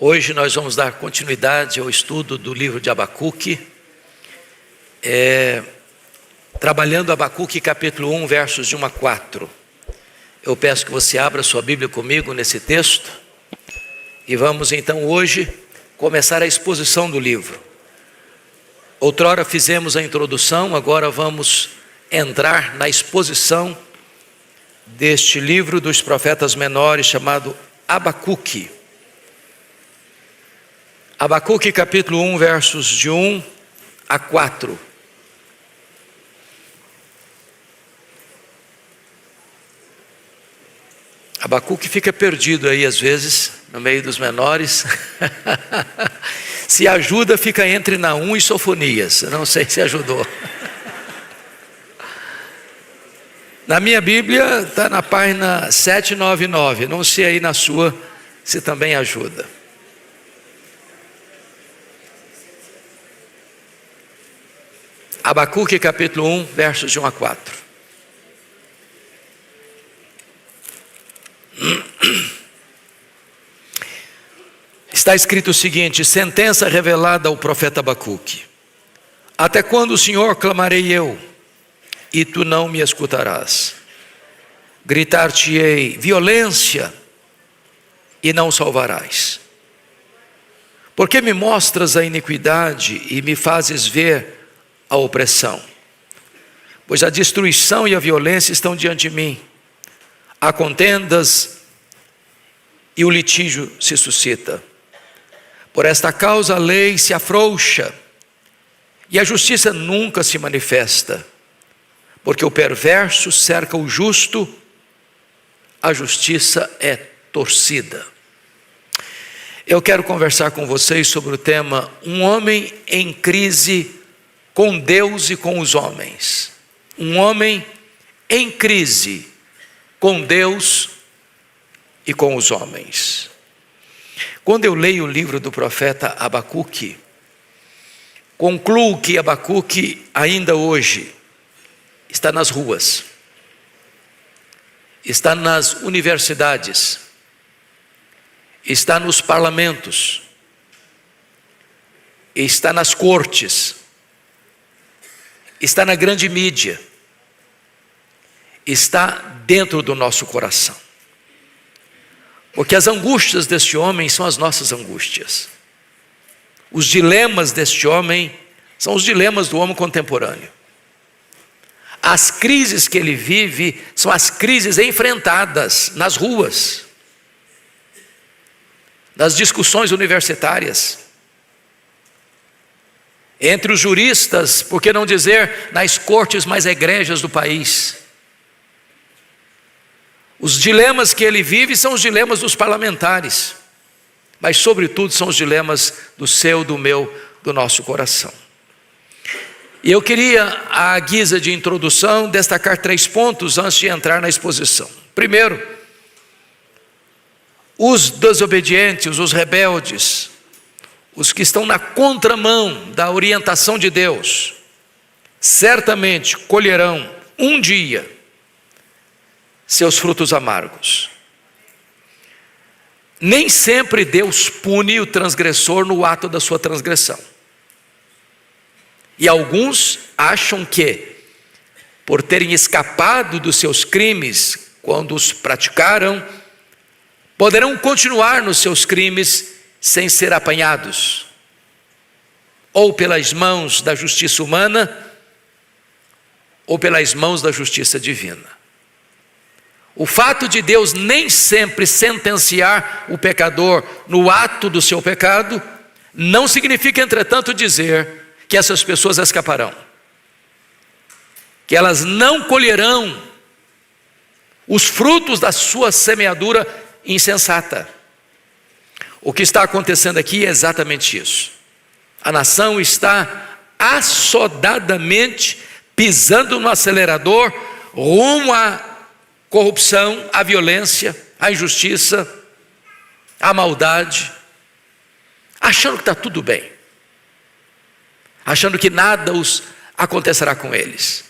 Hoje nós vamos dar continuidade ao estudo do livro de Abacuque, trabalhando Abacuque capítulo 1, versos de 1 a 4. Eu peço que você abra sua Bíblia comigo nesse texto e vamos então hoje começar a exposição do livro. Outrora fizemos a introdução, agora vamos entrar na exposição deste livro dos profetas menores chamado Abacuque. Abacuque capítulo 1, versos de 1 a 4. Abacuque fica perdido aí às vezes, no meio dos menores. Se ajuda, fica entre Naum e Sofonias. Eu não sei se ajudou. Na minha Bíblia está na página 799. Não sei aí na sua se também ajuda. Abacuque capítulo 1, versos de 1 a 4. Está escrito o seguinte: sentença revelada ao profeta Abacuque. Até quando, Senhor, clamarei eu, e tu não me escutarás? Gritar-te-ei violência, e não salvarás. Porque me mostras a iniquidade e me fazes ver a opressão? Pois a destruição e a violência estão diante de mim. Há contendas e o litígio se suscita. Por esta causa a lei se afrouxa e a justiça nunca se manifesta. Porque o perverso cerca o justo, a justiça é torcida. Eu quero conversar com vocês sobre o tema um homem em crise com Deus e com os homens. Um homem em crise com Deus e com os homens. Quando eu leio o livro do profeta Abacuque, concluo que Abacuque ainda hoje está nas ruas, está nas universidades, está nos parlamentos, está nas cortes, está na grande mídia, está dentro do nosso coração. Porque as angústias deste homem são as nossas angústias. Os dilemas deste homem são os dilemas do homem contemporâneo. As crises que ele vive são as crises enfrentadas nas ruas, nas discussões universitárias, entre os juristas, por que não dizer nas cortes mais egrégias do país. Os dilemas que ele vive são os dilemas dos parlamentares, mas sobretudo são os dilemas do seu, do meu, do nosso coração. E eu queria, à guisa de introdução, destacar 3 pontos antes de entrar na exposição. Primeiro, os desobedientes, os rebeldes, os que estão na contramão da orientação de Deus, certamente colherão um dia seus frutos amargos. Nem sempre Deus pune o transgressor no ato da sua transgressão. E alguns acham que, por terem escapado dos seus crimes quando os praticaram, poderão continuar nos seus crimes sem ser apanhados, ou pelas mãos da justiça humana, ou pelas mãos da justiça divina. O fato de Deus nem sempre sentenciar o pecador no ato do seu pecado, não significa, entretanto, dizer que essas pessoas escaparão, que elas não colherão os frutos da sua semeadura insensata. O que está acontecendo aqui é exatamente isso. A nação está assodadamente pisando no acelerador rumo à corrupção, à violência, à injustiça, à maldade, achando que está tudo bem, achando que nada acontecerá com eles,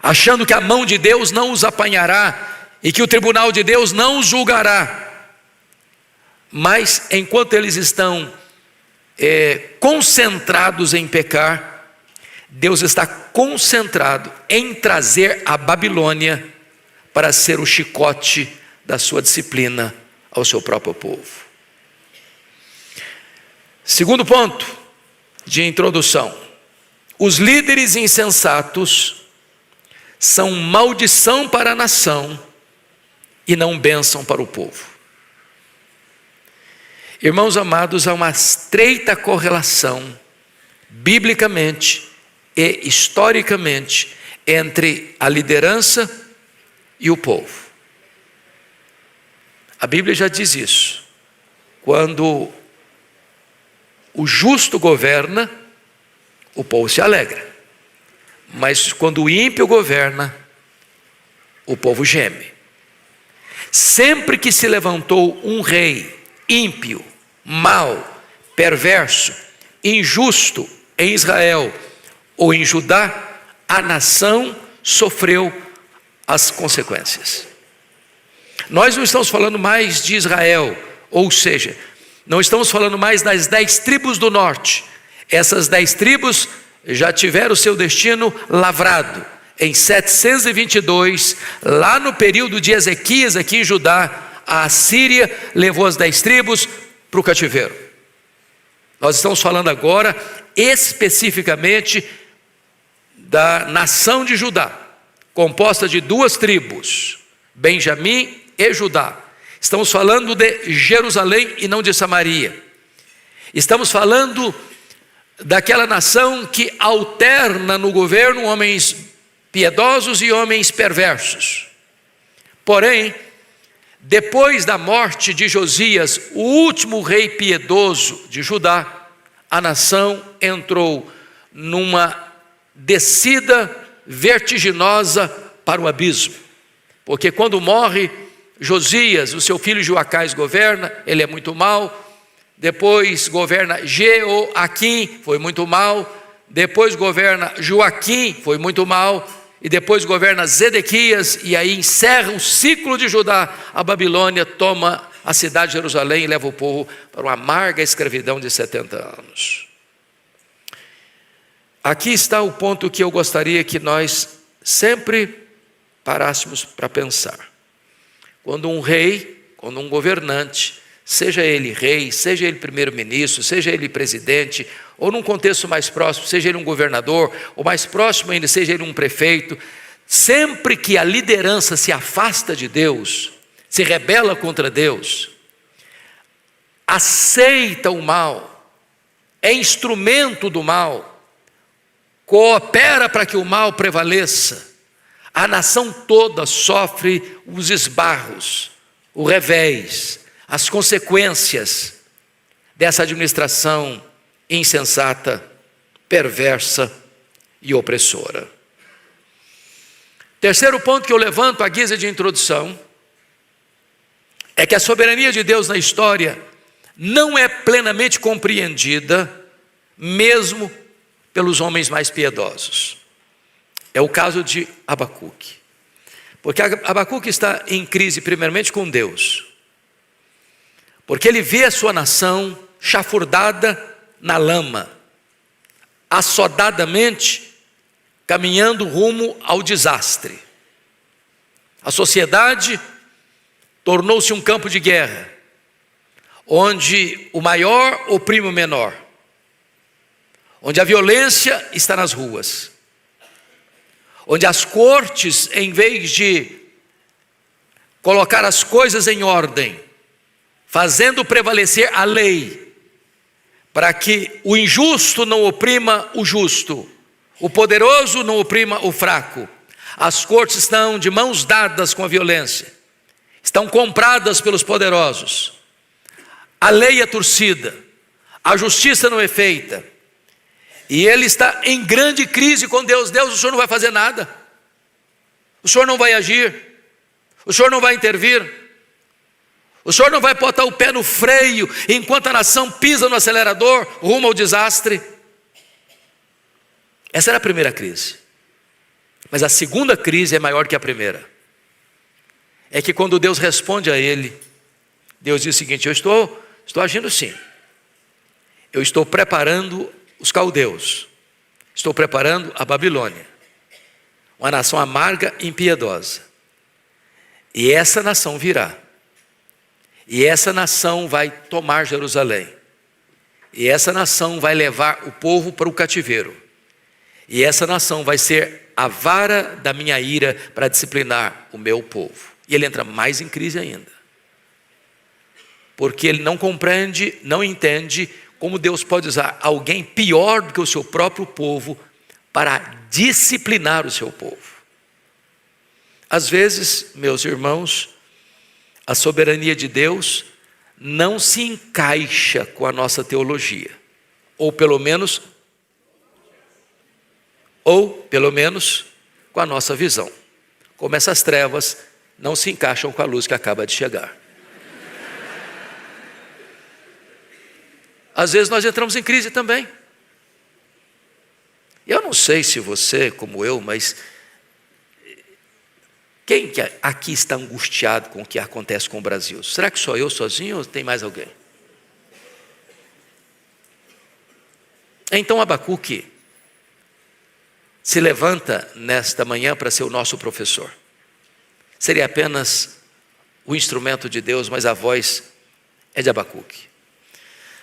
achando que a mão de Deus não os apanhará e que o tribunal de Deus não os julgará. Mas enquanto eles estão concentrados em pecar, Deus está concentrado em trazer a Babilônia para ser o chicote da sua disciplina ao seu próprio povo. Segundo ponto de introdução: os líderes insensatos são maldição para a nação e não bênção para o povo. Irmãos amados, há uma estreita correlação, biblicamente e historicamente, entre a liderança e o povo. A Bíblia já diz isso. Quando o justo governa, o povo se alegra. Mas quando o ímpio governa, o povo geme. Sempre que se levantou um rei ímpio, mau, perverso, injusto em Israel ou em Judá, a nação sofreu as consequências. Nós não estamos falando mais de Israel, ou seja, não estamos falando mais das 10 tribos do norte. Essas 10 tribos já tiveram o seu destino lavrado. Em 722, lá no período de Ezequias, aqui em Judá, a Assíria levou as 10 tribos para o cativeiro. Nós estamos falando agora especificamente da nação de Judá, composta de 2 tribos, Benjamim e Judá. Estamos falando de Jerusalém e não de Samaria. Estamos falando daquela nação que alterna no governo homens piedosos e homens perversos. Porém, depois da morte de Josias, o último rei piedoso de Judá, a nação entrou numa descida vertiginosa para o abismo. Porque quando morre Josias, o seu filho Joacás governa, ele é muito mau. Depois governa Jeoaquim, foi muito mal. Depois governa Joaquim, foi muito mal. E depois governa Zedequias, e aí encerra o ciclo de Judá. A Babilônia toma a cidade de Jerusalém e leva o povo para uma amarga escravidão de 70 anos. Aqui está o ponto que eu gostaria que nós sempre parássemos para pensar. Quando um rei, quando um governante, seja ele rei, seja ele primeiro-ministro, seja ele presidente, ou num contexto mais próximo, seja ele um governador, ou mais próximo ainda, seja ele um prefeito, sempre que a liderança se afasta de Deus, se rebela contra Deus, aceita o mal, é instrumento do mal, coopera para que o mal prevaleça, a nação toda sofre os esbarros, o revés, as consequências dessa administração insensata, perversa e opressora. Terceiro ponto que eu levanto à guisa de introdução é que a soberania de Deus na história não é plenamente compreendida, mesmo pelos homens mais piedosos. É o caso de Abacuque. Porque Abacuque está em crise primeiramente com Deus. Porque ele vê a sua nação chafurdada na lama, assodadamente caminhando rumo ao desastre. A sociedade tornou-se um campo de guerra, onde o maior oprime o menor, onde a violência está nas ruas, onde as cortes, em vez de colocar as coisas em ordem, fazendo prevalecer a lei, para que o injusto não oprima o justo, o poderoso não oprima o fraco. As cortes estão de mãos dadas com a violência, estão compradas pelos poderosos. A lei é torcida, a justiça não é feita, e ele está em grande crise com Deus. Deus, o Senhor não vai fazer nada, o Senhor não vai agir, o Senhor não vai intervir, o Senhor não vai botar o pé no freio enquanto a nação pisa no acelerador rumo ao desastre. Essa era a primeira crise. Mas a segunda crise é maior que a primeira. É que quando Deus responde a ele, Deus diz o seguinte: eu estou Estou agindo sim. Eu estou preparando os caldeus. Estou preparando a Babilônia. Uma nação amarga e impiedosa. E essa nação virá. E essa nação vai tomar Jerusalém. E essa nação vai levar o povo para o cativeiro. E essa nação vai ser a vara da minha ira para disciplinar o meu povo. E ele entra mais em crise ainda. Porque ele não compreende, não entende como Deus pode usar alguém pior do que o seu próprio povo para disciplinar o seu povo. Às vezes, meus irmãos, a soberania de Deus não se encaixa com a nossa teologia, ou pelo menos com a nossa visão. Como essas trevas não se encaixam com a luz que acaba de chegar. Às vezes nós entramos em crise também. Eu não sei se você, como eu, mas quem que aqui está angustiado com o que acontece com o Brasil? Será que só eu sozinho ou tem mais alguém? Então Abacuque se levanta nesta manhã para ser o nosso professor. Seria apenas o instrumento de Deus, mas a voz é de Abacuque.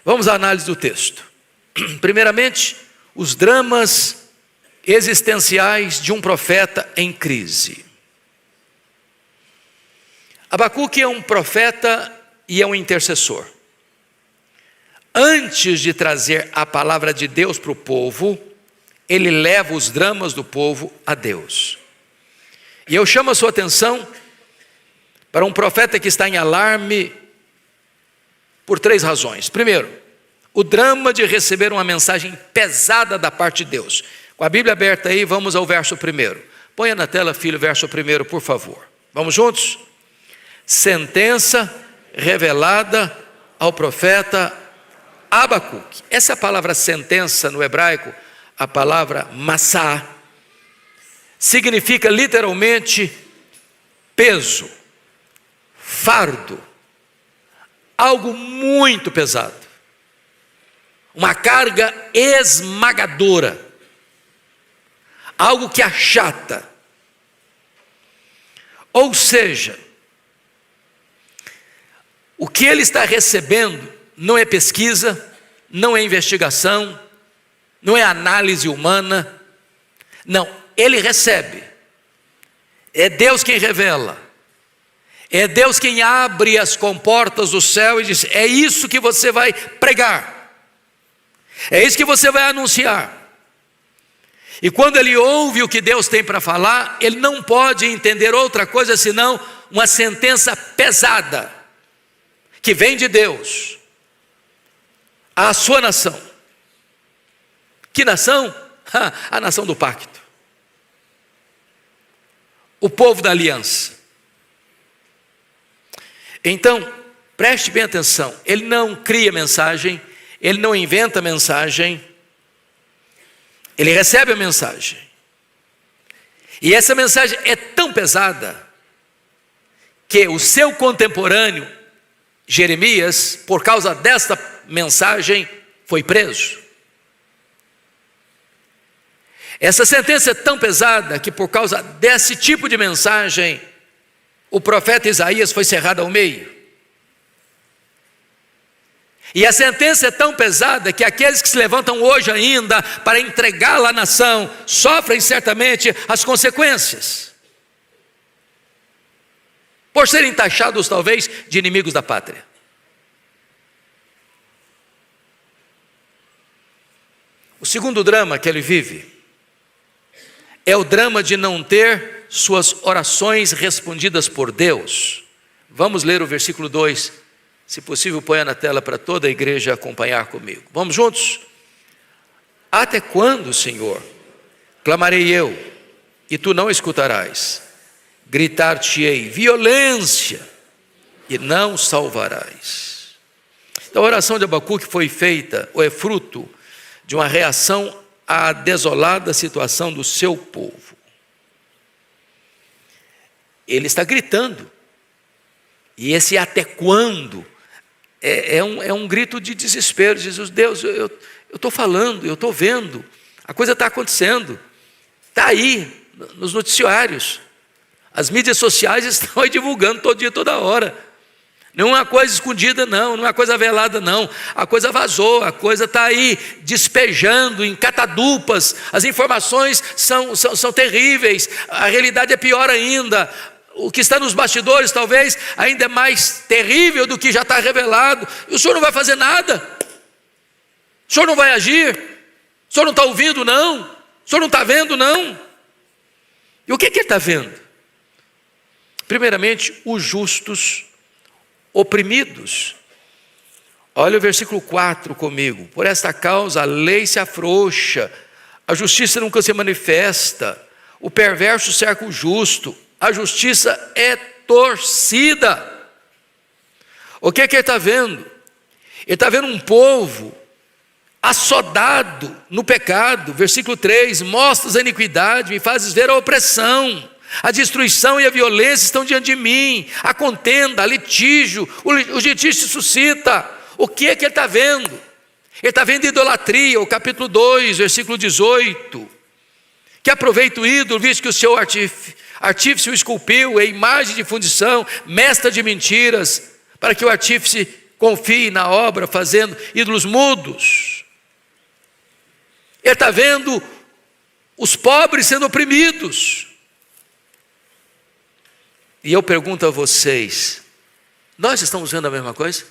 Vamos à análise do texto. Primeiramente, os dramas existenciais de um profeta em crise. Abacuque é um profeta e é um intercessor. Antes de trazer a palavra de Deus para o povo, ele leva os dramas do povo a Deus. E eu chamo a sua atenção para um profeta que está em alarme por 3 razões. Primeiro, o drama de receber uma mensagem pesada da parte de Deus. Com a Bíblia aberta aí, vamos ao verso 1. Ponha na tela, filho, o verso 1, por favor. Vamos juntos? Sentença revelada ao profeta Abacuque. Essa palavra sentença no hebraico, a palavra massá, significa literalmente peso, fardo, algo muito pesado, uma carga esmagadora, algo que achata. Ou seja, o que ele está recebendo não é pesquisa, não é investigação, não é análise humana, não, ele recebe, é Deus quem revela, é Deus quem abre as comportas do céu e diz: é isso que você vai pregar, é isso que você vai anunciar. E quando ele ouve o que Deus tem para falar, ele não pode entender outra coisa senão uma sentença pesada, que vem de Deus, à sua nação. Que nação? A nação do pacto, o povo da aliança. Então, preste bem atenção, ele não cria mensagem, ele não inventa mensagem, ele recebe a mensagem. E essa mensagem é tão pesada que o seu contemporâneo Jeremias, por causa desta mensagem, foi preso. Essa sentença é tão pesada que, por causa desse tipo de mensagem, o profeta Isaías foi cerrado ao meio. E a sentença é tão pesada que aqueles que se levantam hoje ainda para entregá-la à nação sofrem certamente as consequências, por serem taxados talvez de inimigos da pátria. O segundo drama que ele vive é o drama de não ter suas orações respondidas por Deus. Vamos ler o versículo 2, se possível ponha na tela para toda a igreja acompanhar comigo. Vamos juntos? Até quando, Senhor, clamarei eu, e tu não escutarás? Gritar-te-ei violência, e não salvarás. Então a oração de Abacuque foi feita, ou é fruto de uma reação à desolada situação do seu povo. Ele está gritando, e esse até quando é um grito de desespero. Jesus, Deus, eu estou falando, eu estou vendo, a coisa está acontecendo, está aí nos noticiários, as mídias sociais estão aí divulgando todo dia, toda hora. Não é uma coisa escondida, não é uma coisa velada, não. A coisa vazou, a coisa está aí despejando em catadupas. As informações são terríveis, a realidade é pior ainda. O que está nos bastidores talvez ainda é mais terrível do que já está revelado. E o senhor não vai fazer nada? O senhor não vai agir? O senhor não está ouvindo, não? O senhor não está vendo, não? E o que ele está vendo? Primeiramente, os justos oprimidos. Olha o versículo 4 comigo. Por esta causa a lei se afrouxa, a justiça nunca se manifesta, o perverso cerca o justo, a justiça é torcida. O que ele está vendo? Ele está vendo um povo assodado no pecado. Versículo 3, mostras a iniquidade, me fazes ver a opressão. A destruição e a violência estão diante de mim, a contenda, a litígio, o litígio se suscita. O que é que ele está vendo? Ele está vendo idolatria, o capítulo 2, versículo 18. Que aproveita o ídolo, visto que o seu artífice o esculpiu, é imagem de fundição, mestra de mentiras, para que o artífice confie na obra, fazendo ídolos mudos. Ele está vendo os pobres sendo oprimidos. E eu pergunto a vocês, nós estamos vendo a mesma coisa?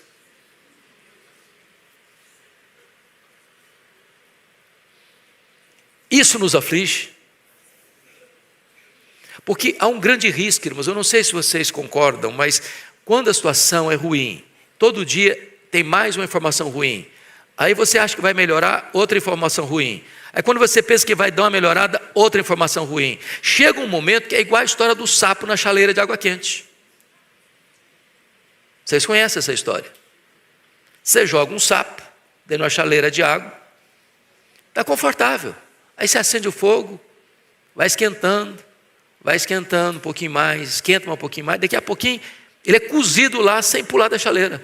Isso nos aflige? Porque há um grande risco, irmãos, eu não sei se vocês concordam, mas quando a situação é ruim, todo dia tem mais uma informação ruim, aí você acha que vai melhorar, outra informação ruim. Aí quando você pensa que vai dar uma melhorada, outra informação ruim. Chega um momento que é igual a história do sapo na chaleira de água quente. Vocês conhecem essa história? Você joga um sapo dentro de uma chaleira de água, está confortável. Aí você acende o fogo, vai esquentando um pouquinho mais, esquenta um pouquinho mais, daqui a pouquinho ele é cozido lá sem pular da chaleira.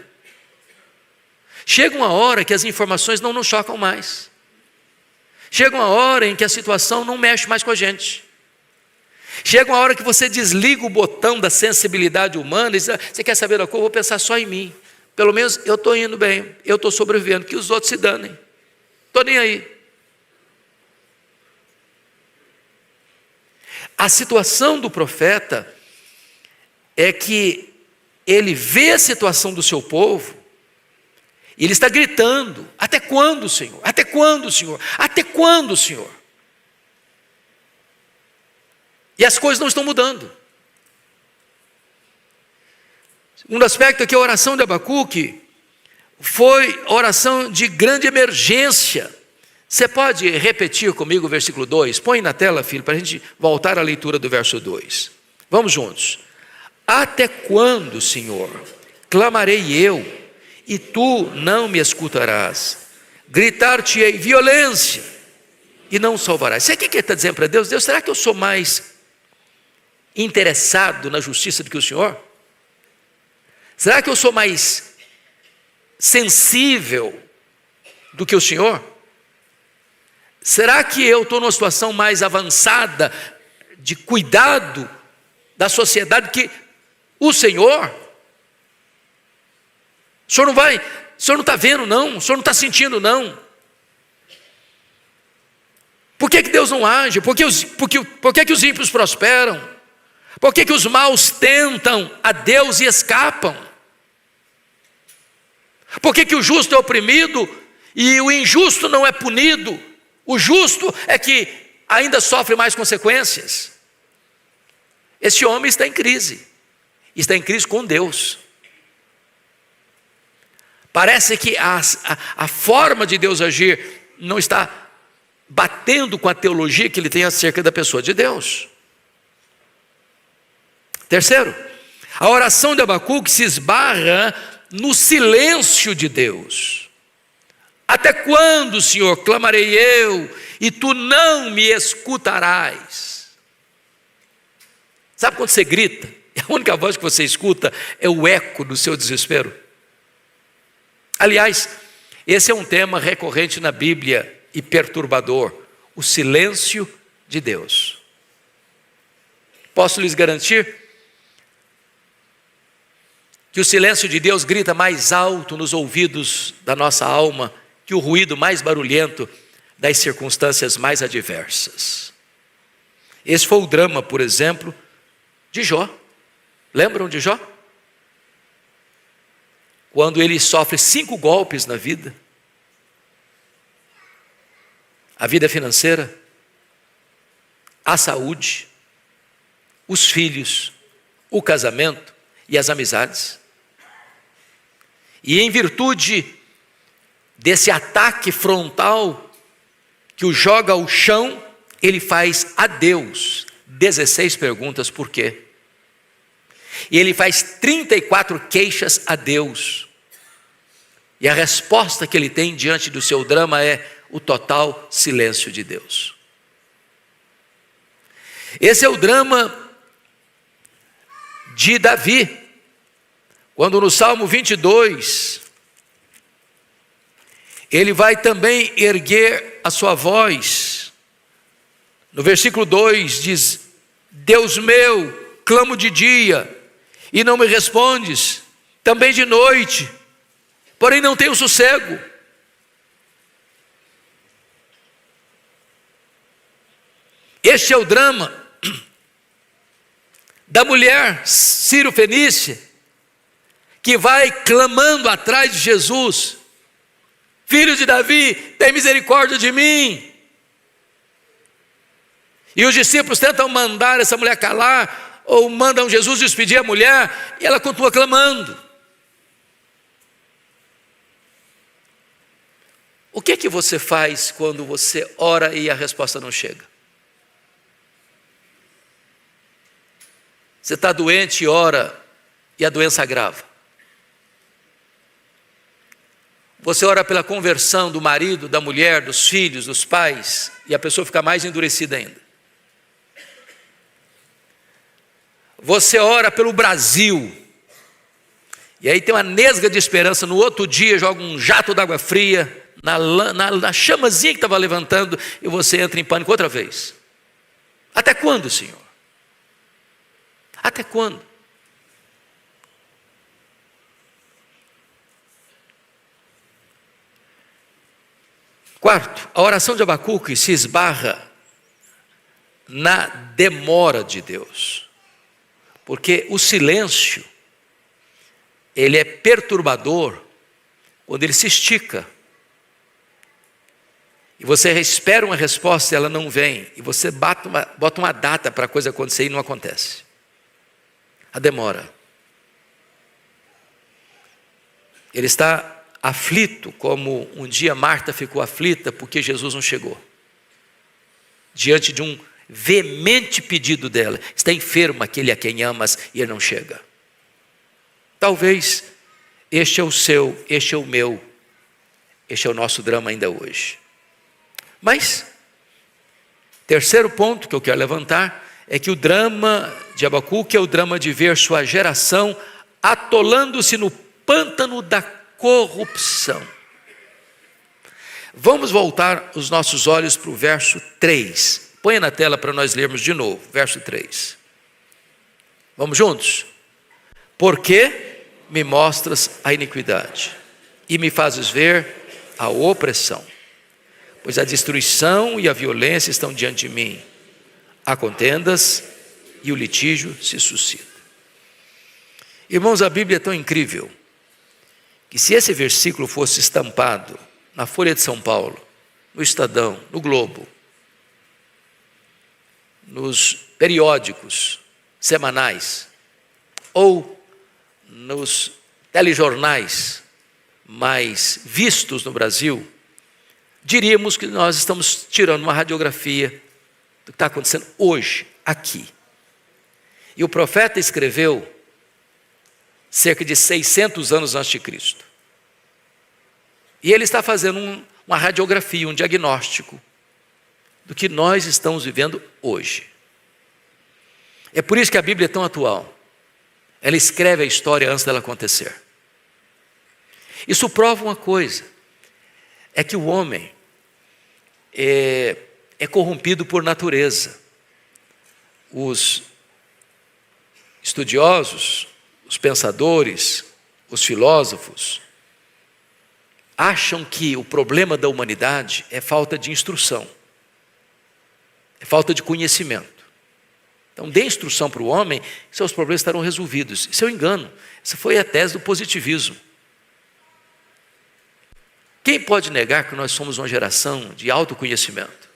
Chega uma hora que as informações não nos chocam mais. Chega uma hora em que a situação não mexe mais com a gente. Chega uma hora que você desliga o botão da sensibilidade humana e diz, você quer saber da coisa? Eu vou pensar só em mim. Pelo menos eu estou indo bem, eu estou sobrevivendo, que os outros se danem. Estou nem aí. A situação do profeta é que ele vê a situação do seu povo e ele está gritando, até quando, Senhor? Até quando, Senhor? Até quando, Senhor? E as coisas não estão mudando. Segundo aspecto é que a oração de Abacuque foi oração de grande emergência. Você pode repetir comigo o versículo 2? Põe na tela, filho, para a gente voltar à leitura do verso 2. Vamos juntos. Até quando, Senhor, clamarei eu, e tu não me escutarás? Gritar-te-ei violência, e não salvarás. Sabe o que ele está dizendo para Deus? Deus, será que eu sou mais interessado na justiça do que o Senhor? Será que eu sou mais sensível do que o Senhor? Será que eu estou numa situação mais avançada de cuidado da sociedade que o Senhor? O Senhor não está vendo não, o Senhor não está sentindo não. Por que Deus não age? Por que os ímpios prosperam? Por que os maus tentam a Deus e escapam? Por que o justo é oprimido e o injusto não é punido? O justo é que ainda sofre mais consequências. Esse homem está em crise com Deus. Parece que a forma de Deus agir não está batendo com a teologia que ele tem acerca da pessoa de Deus. Terceiro, a oração de Abacuque se esbarra no silêncio de Deus. Até quando, Senhor, clamarei eu, e tu não me escutarás? Sabe quando você grita? A única voz que você escuta é o eco do seu desespero. Aliás, esse é um tema recorrente na Bíblia e perturbador: o silêncio de Deus. Posso lhes garantir que o silêncio de Deus grita mais alto nos ouvidos da nossa alma que o ruído mais barulhento das circunstâncias mais adversas. Esse foi o drama, por exemplo, de Jó. Lembram de Jó? Quando ele sofre 5 golpes na vida: a vida financeira, a saúde, os filhos, o casamento e as amizades. E em virtude desse ataque frontal que o joga ao chão, ele faz a Deus 16 perguntas: por quê? E ele faz 34 queixas a Deus. E a resposta que ele tem diante do seu drama é o total silêncio de Deus. Esse é o drama de Davi, quando no Salmo 22, ele vai também erguer a sua voz. No versículo 2 diz: Deus meu, clamo de dia e não me respondes, também de noite, porém não tenho sossego. Este é o drama da mulher Sírio-Fenícia, que vai clamando atrás de Jesus: Filho de Davi, tem misericórdia de mim. E os discípulos tentam mandar essa mulher calar, ou mandam Jesus despedir a mulher, e ela continua clamando. O que é que você faz quando você ora e a resposta não chega? Você está doente e ora e a doença agrava. Você ora pela conversão do marido, da mulher, dos filhos, dos pais, e a pessoa fica mais endurecida ainda. Você ora pelo Brasil, e aí tem uma nesga de esperança, no outro dia joga um jato d'água fria na chamazinha que estava levantando, e você entra em pânico outra vez. Até quando, Senhor? Até quando? Quarto, a oração de Abacuque se esbarra na demora de Deus, porque o silêncio, ele é perturbador quando ele se estica, e você espera uma resposta e ela não vem, e você bota uma data para a coisa acontecer e não acontece. A demora. Ele está aflito, como um dia Marta ficou aflita porque Jesus não chegou, diante de um veemente pedido dela: está enfermo aquele a quem amas e ele não chega. Talvez este é o seu, este é o meu, este é o nosso drama ainda hoje. Mas, terceiro ponto que eu quero levantar é que o drama de Abacuque é o drama de ver sua geração atolando-se no pântano da corrupção. Vamos voltar os nossos olhos para o verso 3. Põe na tela para nós lermos de novo, verso 3. Vamos juntos? Porque me mostras a iniquidade e me fazes ver a opressão, pois a destruição e a violência estão diante de mim. Há contendas e o litígio se suscita. Irmãos, a Bíblia é tão incrível que se esse versículo fosse estampado na Folha de São Paulo, no Estadão, no Globo, nos periódicos semanais ou nos telejornais mais vistos no Brasil, diríamos que nós estamos tirando uma radiografia do que está acontecendo hoje, aqui. E o profeta escreveu cerca de 600 anos antes de Cristo. E ele está fazendo uma radiografia, um diagnóstico do que nós estamos vivendo hoje. É por isso que a Bíblia é tão atual. Ela escreve a história antes dela acontecer. Isso prova uma coisa, é que o homem é corrompido por natureza. Os estudiosos, os pensadores, os filósofos, acham que o problema da humanidade é falta de instrução, é falta de conhecimento. Então, dê instrução para o homem, seus problemas estarão resolvidos. Isso é um engano. Essa foi a tese do positivismo. Quem pode negar que nós somos uma geração de autoconhecimento?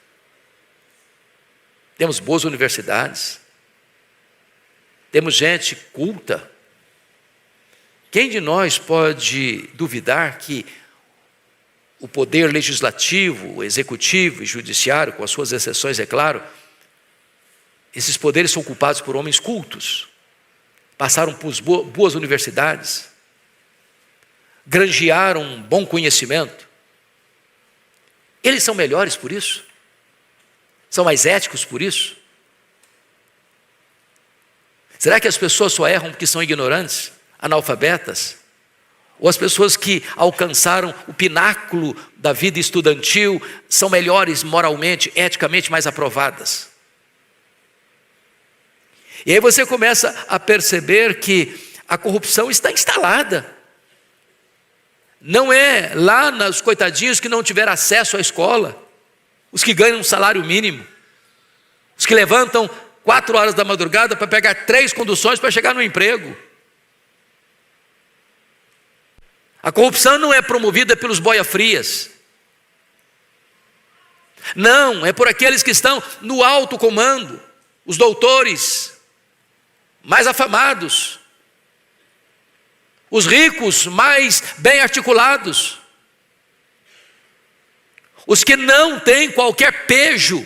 Temos boas universidades, temos gente culta. Quem de nós pode duvidar que o poder legislativo, o executivo e judiciário, com as suas exceções, é claro, esses poderes são ocupados por homens cultos, passaram por boas universidades, granjearam um bom conhecimento? Eles são melhores por isso? São mais éticos por isso? Será que as pessoas só erram porque são ignorantes, analfabetas? Ou as pessoas que alcançaram o pináculo da vida estudantil são melhores moralmente, eticamente mais aprovadas? E aí você começa a perceber que a corrupção está instalada. Não é lá nos coitadinhos que não tiveram acesso à escola, os que ganham um salário mínimo, os que levantam 4 horas da madrugada para pegar 3 conduções para chegar no emprego. A corrupção não é promovida pelos boia-frias. Não, é por aqueles que estão no alto comando, os doutores mais afamados, os ricos mais bem articulados, os que não têm qualquer pejo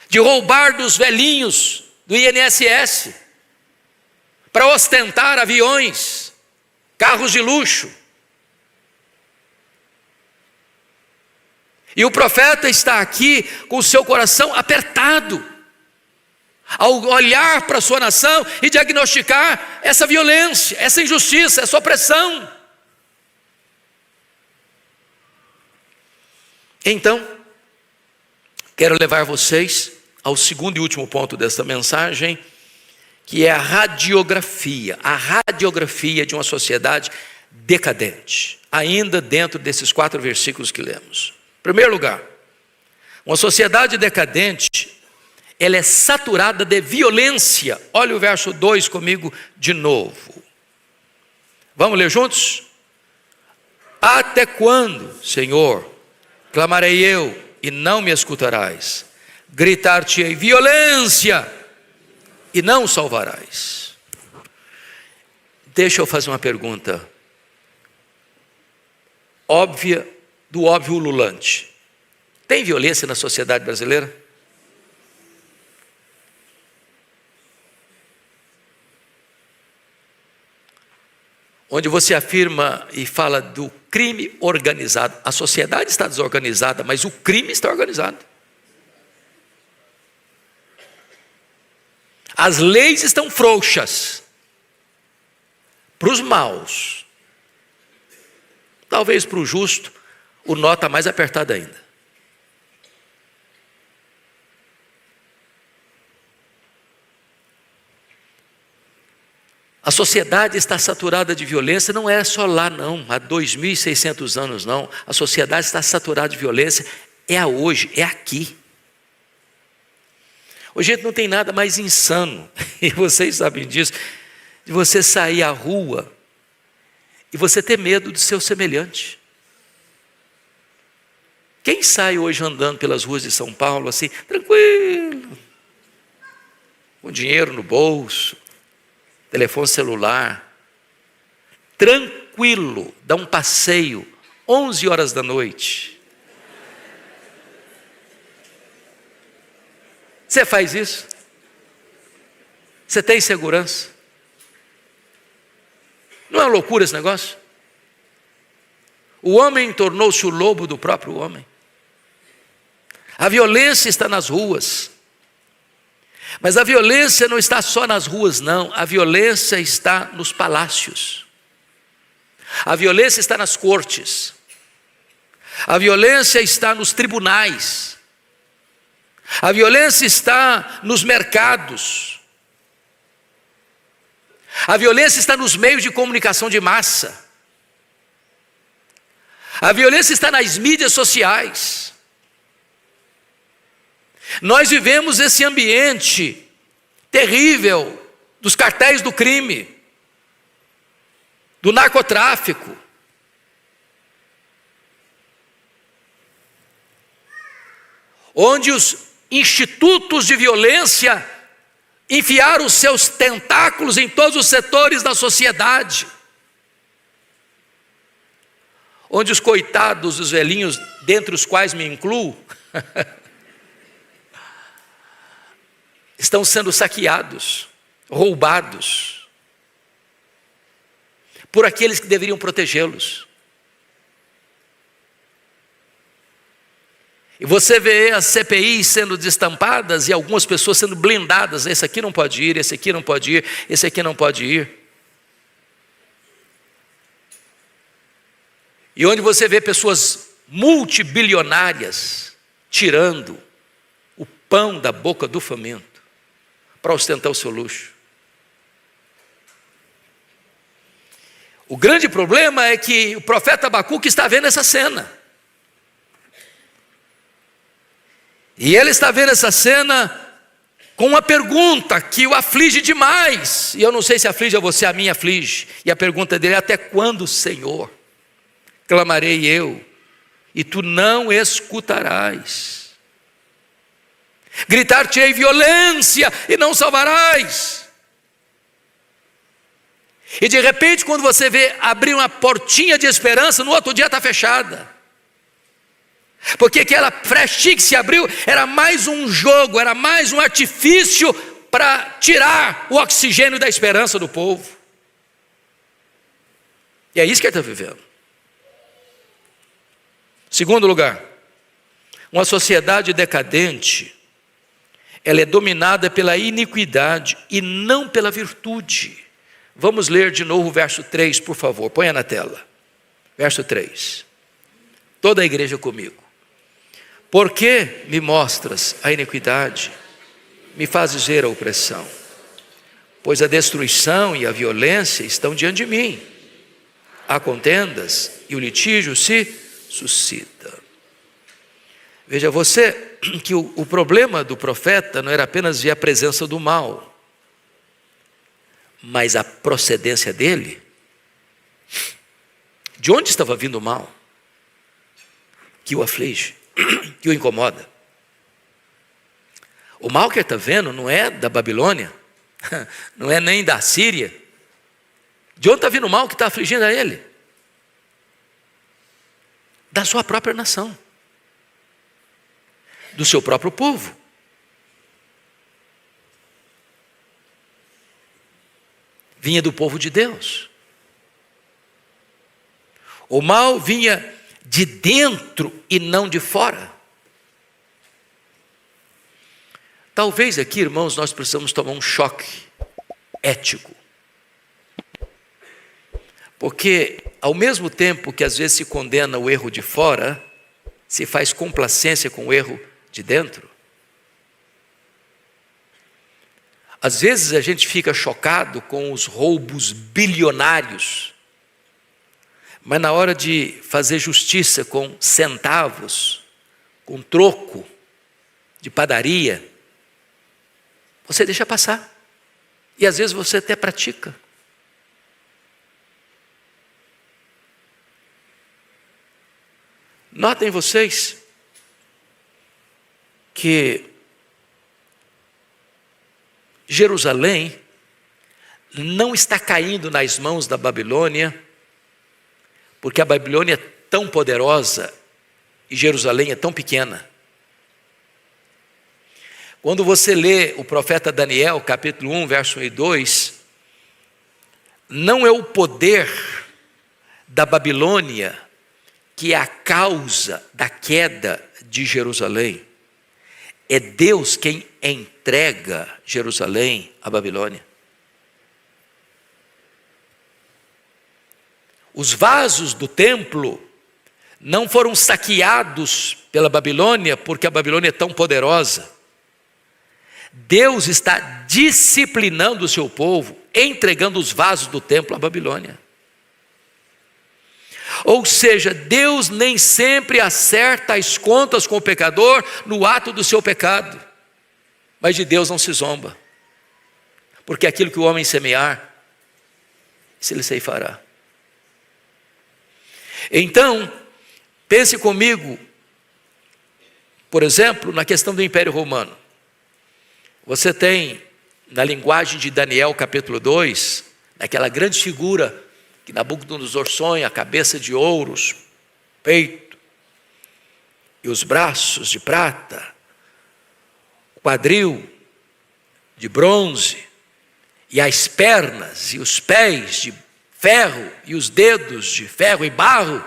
de roubar dos velhinhos do INSS para ostentar aviões, carros de luxo. E o profeta está aqui com o seu coração apertado, ao olhar para a sua nação e diagnosticar essa violência, essa injustiça, essa opressão. Então, quero levar vocês ao segundo e último ponto desta mensagem, que é a radiografia de uma sociedade decadente, ainda dentro desses 4 versículos que lemos. Em primeiro lugar, uma sociedade decadente, ela é saturada de violência. Olha o verso 2 comigo de novo. Vamos ler juntos? Até quando, Senhor, clamarei eu e não me escutarás? Gritar-te-ei violência e não salvarás. Deixa eu fazer uma pergunta óbvia, do óbvio ululante. Tem violência na sociedade brasileira? Onde você afirma e fala do crime organizado. A sociedade está desorganizada, mas o crime está organizado. As leis estão frouxas para os maus. Talvez para o justo, o nó está mais apertado ainda. A sociedade está saturada de violência, não é só lá não, há 2.600 anos não. A sociedade está saturada de violência, é hoje, é aqui. Hoje gente não tem nada mais insano, e vocês sabem disso, de você sair à rua e você ter medo do seu semelhante. Quem sai hoje andando pelas ruas de São Paulo assim, tranquilo, com dinheiro no bolso, telefone celular, tranquilo, dá um passeio, 11 horas da noite. Você faz isso? Você tem segurança? Não é loucura esse negócio? O homem tornou-se o lobo do próprio homem. A violência está nas ruas. Mas a violência não está só nas ruas, não. A violência está nos palácios. A violência está nas cortes. A violência está nos tribunais. A violência está nos mercados. A violência está nos meios de comunicação de massa. A violência está nas mídias sociais. Nós vivemos esse ambiente terrível dos cartéis do crime, do narcotráfico. Onde os institutos de violência enfiaram os seus tentáculos em todos os setores da sociedade. Onde os coitados, os velhinhos, dentre os quais me incluo, estão sendo saqueados, roubados, por aqueles que deveriam protegê-los. E você vê as CPIs sendo destampadas e algumas pessoas sendo blindadas. Esse aqui não pode ir, esse aqui não pode ir, esse aqui não pode ir. E onde você vê pessoas multibilionárias tirando o pão da boca do faminto para ostentar o seu luxo. O grande problema é que o profeta Abacuque está vendo essa cena. E ele está vendo essa cena com uma pergunta que o aflige demais. E eu não sei se aflige a você, a mim aflige. E a pergunta dele é: até quando, Senhor, clamarei eu, e tu não escutarás? Gritar-te-ei violência, e não salvarás. E de repente, quando você vê abrir uma portinha de esperança, no outro dia está fechada. Porque aquela frechinha que se abriu era mais um jogo, era mais um artifício para tirar o oxigênio da esperança do povo. E é isso que ele está vivendo. Segundo lugar, uma sociedade decadente, ela é dominada pela iniquidade e não pela virtude. Vamos ler de novo o verso 3, por favor, ponha na tela. Verso 3. Toda a igreja comigo. Por que me mostras a iniquidade? Me fazes ver a opressão. Pois a destruição e a violência estão diante de mim. Há contendas e o litígio se suscita. Veja você que o problema do profeta não era apenas ver a presença do mal, mas a procedência dele. De onde estava vindo o mal? Que o aflige, que o incomoda. O mal que ele está vendo não é da Babilônia, não é nem da Síria. De onde está vindo o mal que está afligindo a ele? Da sua própria nação, do seu próprio povo. Vinha do povo de Deus. O mal vinha de dentro e não de fora. Talvez aqui, irmãos, nós precisamos tomar um choque ético. Porque ao mesmo tempo que às vezes se condena o erro de fora, se faz complacência com o erro de dentro. Às vezes a gente fica chocado com os roubos bilionários, mas na hora de fazer justiça com centavos, com troco de padaria, você deixa passar. E às vezes você até pratica. Notem vocês que Jerusalém não está caindo nas mãos da Babilônia, porque a Babilônia é tão poderosa e Jerusalém é tão pequena. Quando você lê o profeta Daniel, capítulo 1, verso 1 e 2, não é o poder da Babilônia que é a causa da queda de Jerusalém. É Deus quem entrega Jerusalém à Babilônia. Os vasos do templo não foram saqueados pela Babilônia, porque a Babilônia é tão poderosa. Deus está disciplinando o seu povo, entregando os vasos do templo à Babilônia. Ou seja, Deus nem sempre acerta as contas com o pecador no ato do seu pecado, mas de Deus não se zomba, porque aquilo que o homem semear, se ele ceifará. Então, pense comigo, por exemplo, na questão do Império Romano. Você tem, na linguagem de Daniel capítulo 2, aquela grande figura que Nabucodonosor sonha, a cabeça de ouros, peito, e os braços de prata, o quadril de bronze, e as pernas e os pés de ferro, e os dedos de ferro e barro,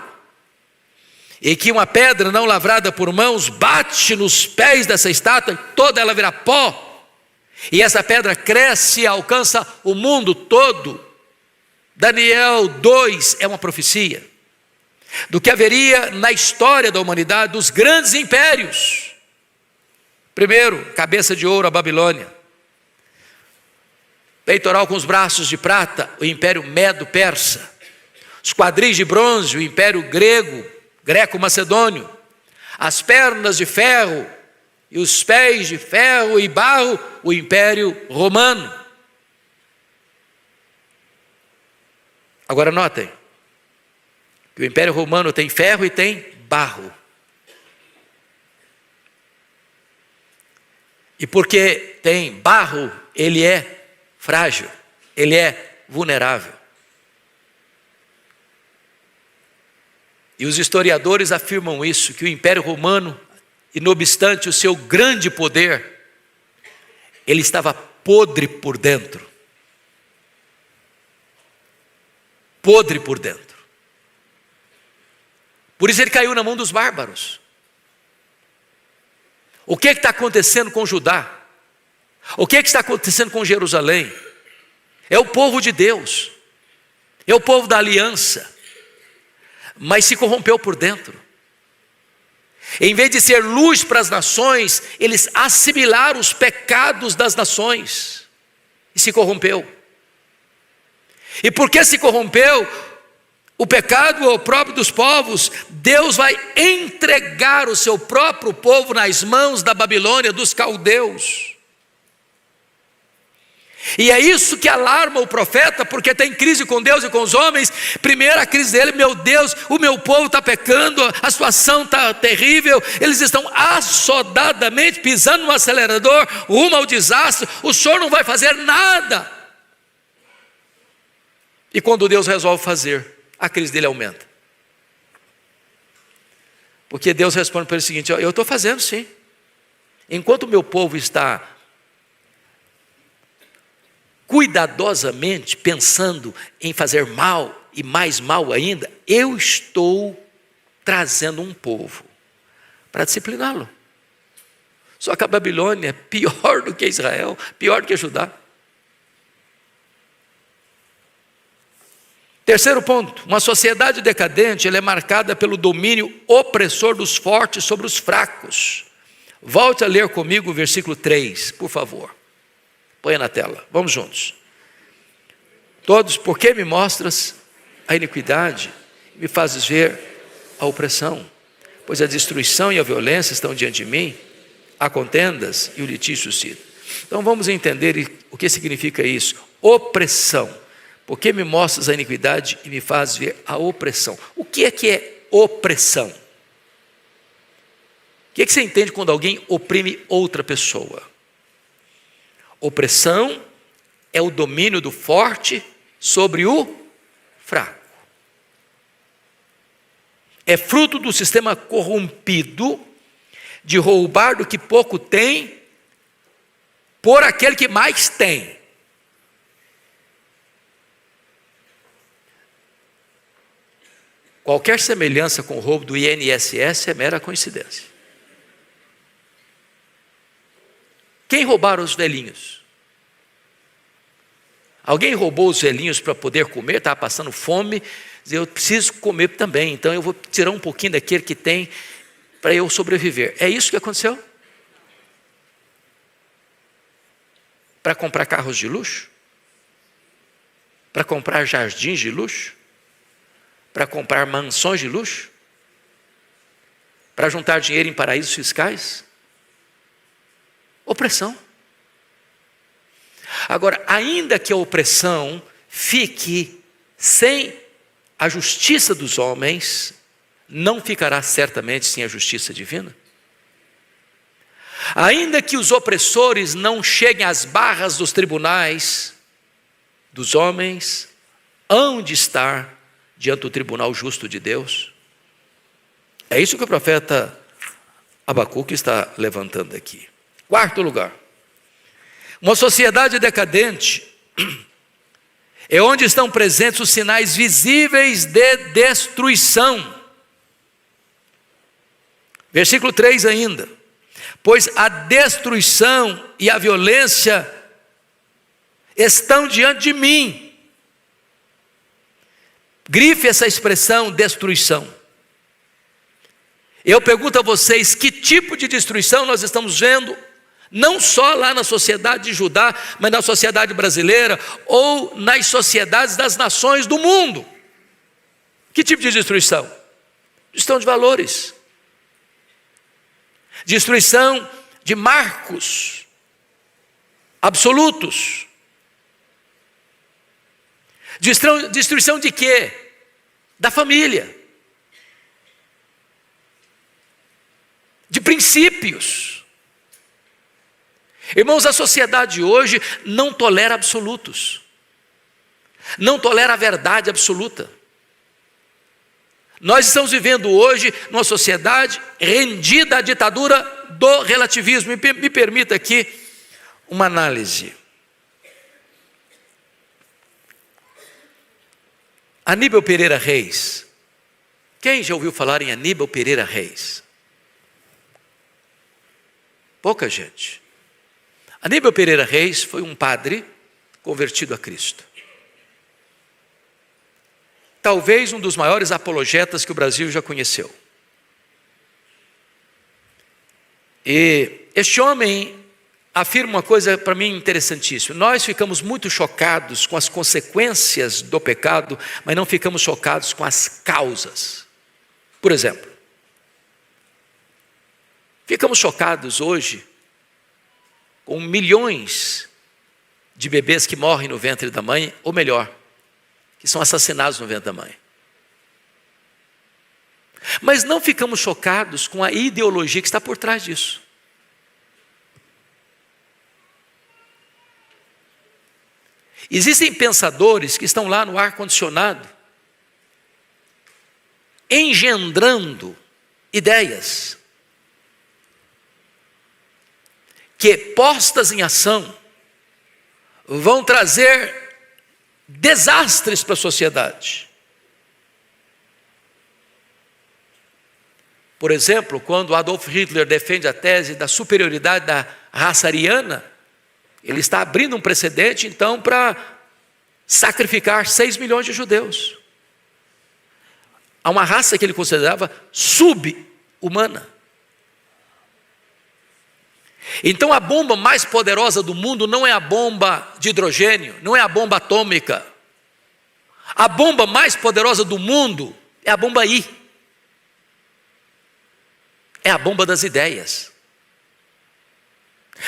e que uma pedra não lavrada por mãos bate nos pés dessa estátua, e toda ela vira pó, e essa pedra cresce e alcança o mundo todo. Daniel 2 é uma profecia do que haveria na história da humanidade dos grandes impérios. Primeiro, cabeça de ouro, a Babilônia. Peitoral com os braços de prata, o Império Medo-Persa. Os quadris de bronze, o Império Greco-Macedônio. As pernas de ferro e os pés de ferro e barro, o Império Romano. Agora notem, que o Império Romano tem ferro e tem barro. E porque tem barro, ele é frágil, ele é vulnerável. E os historiadores afirmam isso, que o Império Romano, e não obstante o seu grande poder, ele estava podre por dentro. Podre por dentro. Por isso ele caiu na mão dos bárbaros. O que está acontecendo com Judá? O que está acontecendo com Jerusalém? É o povo de Deus, é o povo da aliança, mas se corrompeu por dentro. Em vez de ser luz para as nações, eles assimilaram os pecados das nações e se corrompeu. E porque se corrompeu, o pecado é o próprio dos povos, Deus vai entregar o seu próprio povo nas mãos da Babilônia, dos caldeus. E é isso que alarma o profeta, porque tem crise com Deus e com os homens. Primeiro a crise dele: meu Deus, o meu povo está pecando, a situação está terrível, eles estão assodadamente pisando no acelerador, rumo ao desastre, o Senhor não vai fazer nada. E quando Deus resolve fazer, a crise dele aumenta. Porque Deus responde para ele o seguinte: eu estou fazendo sim. Enquanto o meu povo está cuidadosamente pensando em fazer mal e mais mal ainda, eu estou trazendo um povo para discipliná-lo. Só que a Babilônia é pior do que Israel, pior do que Judá. Terceiro ponto: uma sociedade decadente, ela é marcada pelo domínio opressor dos fortes sobre os fracos. Volte a ler comigo o versículo 3, por favor. Põe na tela, vamos juntos. Todos: porque me mostras a iniquidade, me fazes ver a opressão, pois a destruição e a violência estão diante de mim, há contendas e o litígio suscita. Então vamos entender o que significa isso: opressão. Porque me mostras a iniquidade e me fazes ver a opressão. O que é opressão? O que você entende quando alguém oprime outra pessoa? Opressão é o domínio do forte sobre o fraco. É fruto do sistema corrompido de roubar do que pouco tem por aquele que mais tem. Qualquer semelhança com o roubo do INSS é mera coincidência. Quem roubaram os velhinhos? Alguém roubou os velhinhos para poder comer, estava passando fome, eu preciso comer também, então eu vou tirar um pouquinho daquele que tem para eu sobreviver. É isso que aconteceu? Para comprar carros de luxo? Para comprar jardins de luxo? Para comprar mansões de luxo? Para juntar dinheiro em paraísos fiscais? Opressão. Agora, ainda que a opressão fique sem a justiça dos homens, não ficará certamente sem a justiça divina. Ainda que os opressores não cheguem às barras dos tribunais dos homens, hão de estar diante do tribunal justo de Deus. É isso que o profeta Abacuque está levantando aqui. Quarto lugar, uma sociedade decadente é onde estão presentes os sinais visíveis de destruição. Versículo 3 ainda. Pois a destruição e a violência estão diante de mim. Grife essa expressão, destruição. Eu pergunto a vocês, que tipo de destruição nós estamos vendo? Não só lá na sociedade de Judá, mas na sociedade brasileira ou nas sociedades das nações do mundo. Que tipo de destruição? Destruição de valores. Destruição de marcos absolutos. Destruição de quê? Da família. De princípios. Irmãos, a sociedade hoje não tolera absolutos. Não tolera a verdade absoluta. Nós estamos vivendo hoje numa sociedade rendida à ditadura do relativismo. Me permita aqui uma análise. Aníbal Pereira Reis. Quem já ouviu falar em Aníbal Pereira Reis? Pouca gente. Aníbal Pereira Reis foi um padre convertido a Cristo. Talvez um dos maiores apologetas que o Brasil já conheceu. E este homem afirma uma coisa para mim interessantíssima. Nós ficamos muito chocados com as consequências do pecado, mas não ficamos chocados com as causas. Por exemplo, ficamos chocados hoje com milhões de bebês que morrem no ventre da mãe, ou melhor, que são assassinados no ventre da mãe. Mas não ficamos chocados com a ideologia que está por trás disso. Existem pensadores que estão lá no ar-condicionado, engendrando ideias que, postas em ação, vão trazer desastres para a sociedade. Por exemplo, quando Adolf Hitler defende a tese da superioridade da raça ariana, ele está abrindo um precedente, então, para sacrificar 6 milhões de judeus. A uma raça que ele considerava sub-humana. Então a bomba mais poderosa do mundo não é a bomba de hidrogênio, não é a bomba atômica. A bomba mais poderosa do mundo é a bomba I. É a bomba das ideias.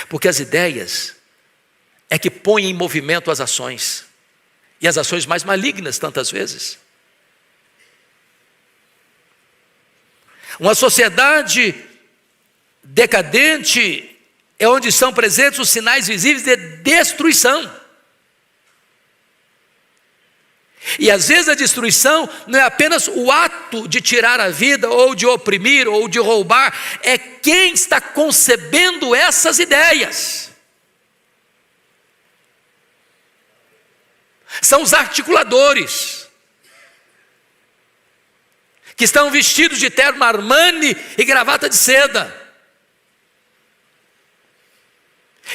Porque as ideias é que põem em movimento as ações. E as ações mais malignas tantas vezes. Uma sociedade decadente é onde são presentes os sinais visíveis de destruição. E às vezes a destruição não é apenas o ato de tirar a vida, ou de oprimir, ou de roubar, é quem está concebendo essas ideias. São os articuladores, que estão vestidos de terno Armani e gravata de seda,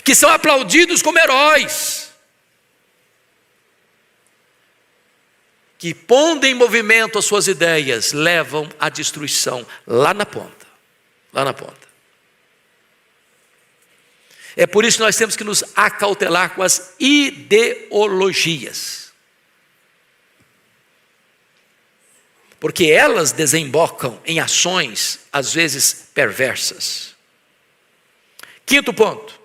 que são aplaudidos como heróis, que, pondo em movimento as suas ideias, levam à destruição lá na ponta. Lá na ponta. É por isso que nós temos que nos acautelar com as ideologias. Porque elas desembocam em ações, às vezes, perversas. Quinto ponto.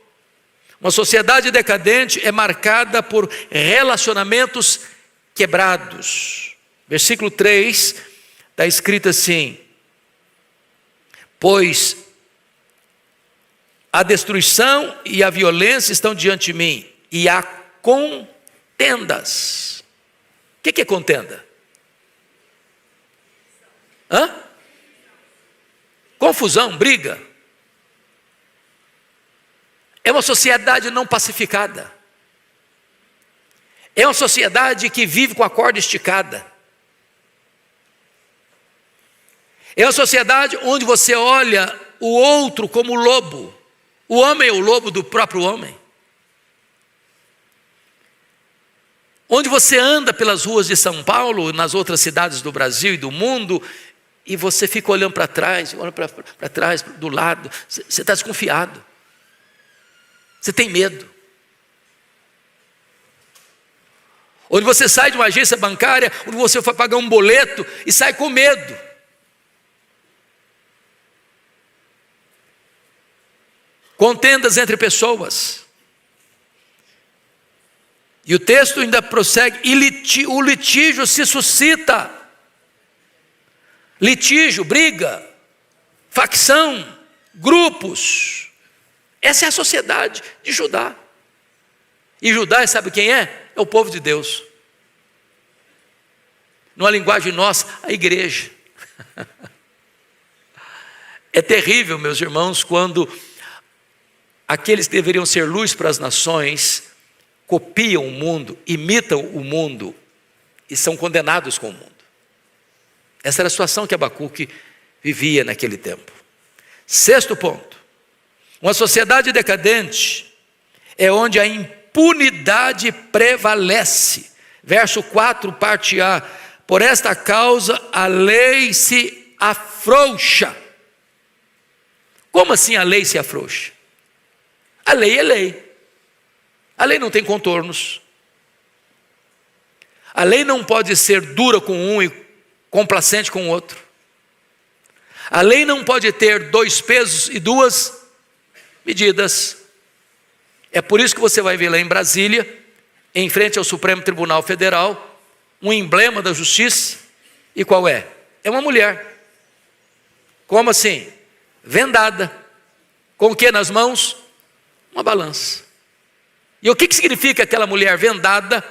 Uma sociedade decadente é marcada por relacionamentos quebrados. Versículo 3, está escrito assim: pois a destruição e a violência estão diante de mim, e há contendas. O que é contenda? Confusão, briga. É uma sociedade não pacificada. É uma sociedade que vive com a corda esticada. É uma sociedade onde você olha o outro como lobo. O homem é o lobo do próprio homem. Onde você anda pelas ruas de São Paulo, nas outras cidades do Brasil e do mundo, e você fica olhando para trás, olha para trás, do lado, você está desconfiado. Você tem medo. Onde você sai de uma agência bancária, onde você vai pagar um boleto e sai com medo. Contendas entre pessoas. E o texto ainda prossegue, e o litígio se suscita. Litígio, briga, facção, grupos. Essa é a sociedade de Judá. E Judá, sabe quem é? É o povo de Deus. Numa linguagem nossa, a igreja. É terrível, meus irmãos, quando aqueles que deveriam ser luz para as nações copiam o mundo, imitam o mundo e são condenados com o mundo. Essa era a situação que Abacuque vivia naquele tempo. Sexto ponto. Uma sociedade decadente é onde a impunidade prevalece. Verso 4, parte A. Por esta causa a lei se afrouxa. Como assim a lei se afrouxa? A lei é lei. A lei não tem contornos. A lei não pode ser dura com um e complacente com o outro. A lei não pode ter dois pesos e duas medidas. É por isso que você vai ver lá em Brasília, em frente ao Supremo Tribunal Federal, um emblema da justiça. E qual é? É uma mulher. Como assim? Vendada. Com o que nas mãos? Uma balança. E o que significa aquela mulher vendada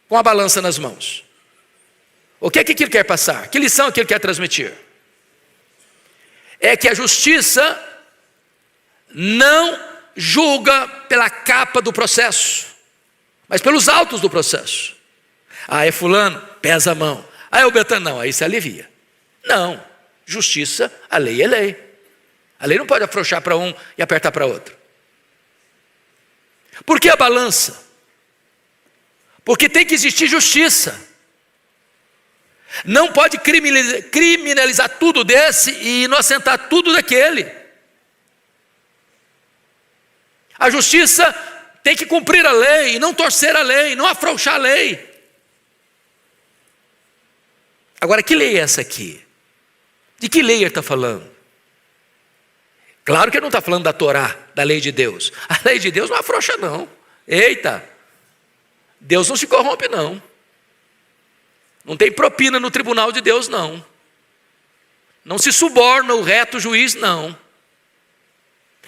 com a balança nas mãos? O que é que ele quer passar? Que lição é que ele quer transmitir? É que a justiça não julga pela capa do processo, mas pelos autos do processo. Ah, é fulano, pesa a mão. Ah, é o Betano, não, aí se alivia. Não, justiça, a lei é lei. A lei não pode afrouxar para um e apertar para outro. Por que a balança? Porque tem que existir justiça. Não pode criminalizar tudo desse e inocentar tudo daquele. A justiça tem que cumprir a lei, não torcer a lei, não afrouxar a lei. Agora, que lei é essa aqui? De que lei ele está falando? Claro que ele não está falando da Torá, da lei de Deus. A lei de Deus não afrouxa não. Eita, Deus não se corrompe não. Não tem propina no tribunal de Deus não. Não se suborna o reto juiz não.